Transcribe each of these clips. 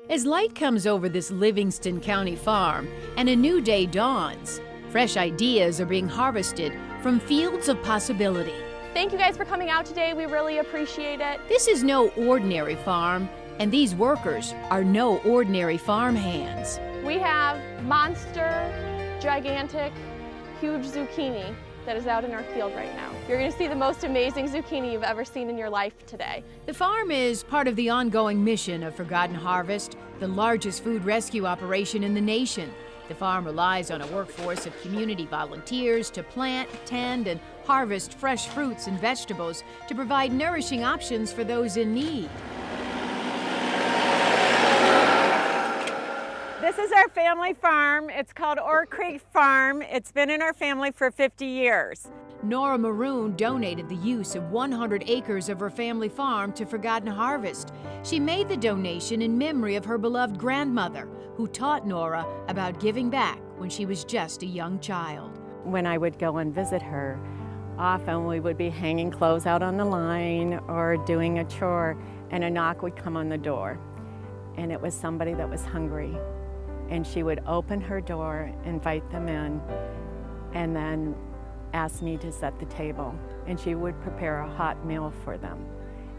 As light comes over this Livingston County farm and a new day dawns, fresh ideas are being harvested from fields of possibility. Thank you guys for coming out today. We really appreciate it. This is no ordinary farm, and these workers are no ordinary farm hands. We have monster, gigantic, huge zucchini that is out in our field right now. You're going to see the most amazing zucchini you've ever seen in your life today. The farm is part of the ongoing mission of Forgotten Harvest, the largest food rescue operation in the nation. The farm relies on a workforce of community volunteers to plant, tend, and harvest fresh fruits and vegetables to provide nourishing options for those in need. This is our family farm. It's called Ore Creek Farm. It's been in our family for 50 years. Nora Maroon donated the use of 100 acres of her family farm to Forgotten Harvest. She made the donation in memory of her beloved grandmother, who taught Nora about giving back when she was just a young child. When I would go and visit her, often we would be hanging clothes out on the line or doing a chore, and a knock would come on the door. And it was somebody that was hungry. And she would open her door, invite them in, and then ask me to set the table. And she would prepare a hot meal for them.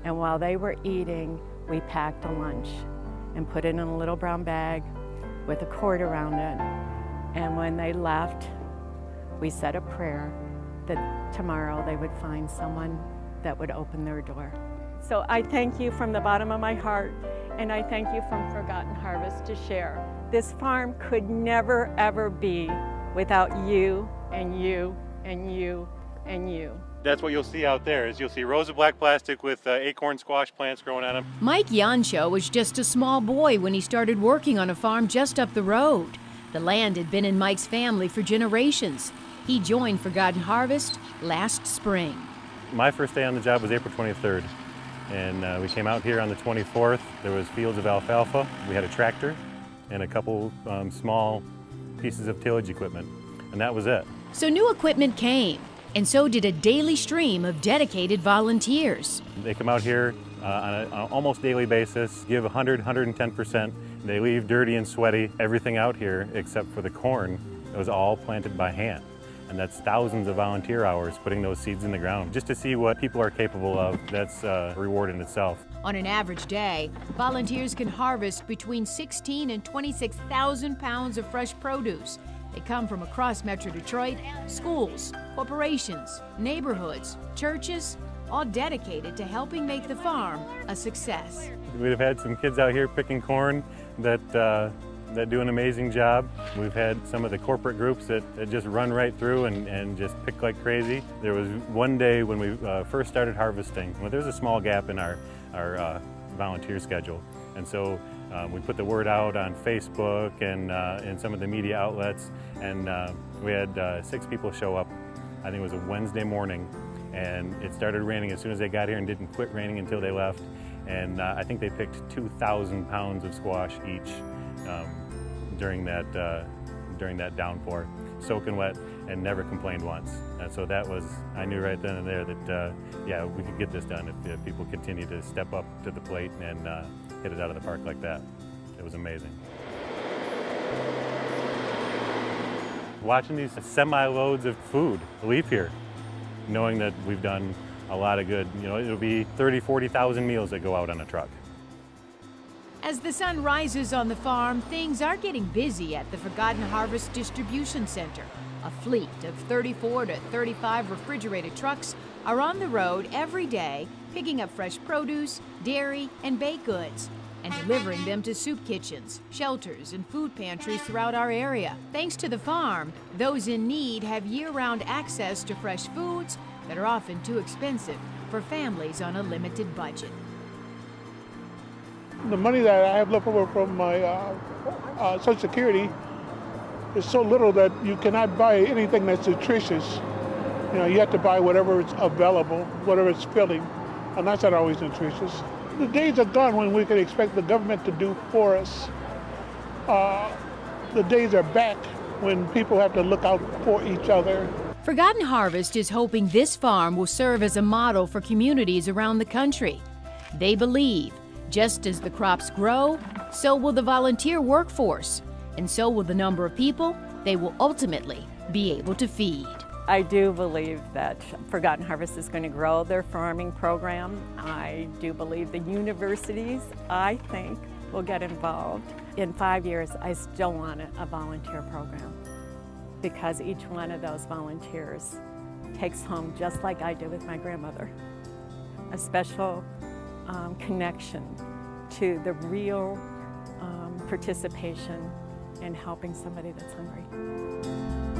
And while they were eating, we packed a lunch and put it in a little brown bag with a cord around it. And when they left, we said a prayer that tomorrow they would find someone that would open their door. So I thank you from the bottom of my heart, and I thank you from Forgotten Harvest to share. This farm could never, ever be without you and you and you and you. That's what you'll see out there, is you'll see rows of black plastic with acorn squash plants growing on them. Mike Yansho was just a small boy when he started working on a farm just up the road. The land had been in Mike's family for generations. He joined Forgotten Harvest last spring. My first day on the job was April 23rd, and we came out here on the 24th. There was fields of alfalfa. We had a tractor and a couple small pieces of tillage equipment, and that was it. So new equipment came, and so did a daily stream of dedicated volunteers. They come out here on an almost daily basis, give 100, 110%. They leave dirty and sweaty, everything out here except for the corn. It was all planted by hand. And that's thousands of volunteer hours putting those seeds in the ground. Just to see what people are capable of, that's a reward in itself. On an average day, volunteers can harvest between 16 and 26,000 pounds of fresh produce. They come from across Metro Detroit, schools, corporations, neighborhoods, churches, all dedicated to helping make the farm a success. We've had some kids out here picking corn that do an amazing job. We've had some of the corporate groups that just run right through and just pick like crazy. There was one day when we first started harvesting, well, there was a small gap in our volunteer schedule. And so we put the word out on Facebook and some of the media outlets, and we had 6 people show up. I think it was a Wednesday morning, and it started raining as soon as they got here and didn't quit raining until they left. And I think they picked 2,000 pounds of squash each during that downpour, soaking wet, and never complained once. And so that was, I knew right then and there that yeah, we could get this done if people continue to step up to the plate and hit it out of the park like that. It was amazing. Watching these semi-loads of food leave here, knowing that we've done a lot of good. You know, it'll be 30, 40,000 meals that go out on a truck. As the sun rises on the farm, things are getting busy at the Forgotten Harvest Distribution Center. A fleet of 34 to 35 refrigerated trucks are on the road every day, picking up fresh produce, dairy, and baked goods, and delivering them to soup kitchens, shelters, and food pantries throughout our area. Thanks to the farm, those in need have year-round access to fresh foods that are often too expensive for families on a limited budget. The money that I have left over from my Social Security is so little that you cannot buy anything that's nutritious. You know, you have to buy whatever is available, whatever is filling, and that's not always nutritious. The days are gone when we could expect the government to do for us. The days are back when people have to look out for each other. Forgotten Harvest is hoping this farm will serve as a model for communities around the country. They believe just as the crops grow, So will the volunteer workforce, and so will the number of people they will ultimately be able to feed. I do believe that Forgotten Harvest is going to grow their farming program. I do believe the universities, I think, will get involved. In 5 years, I still want a volunteer program because each one of those volunteers takes home, just like I did with my grandmother, a special connection to the real participation in helping somebody that's hungry.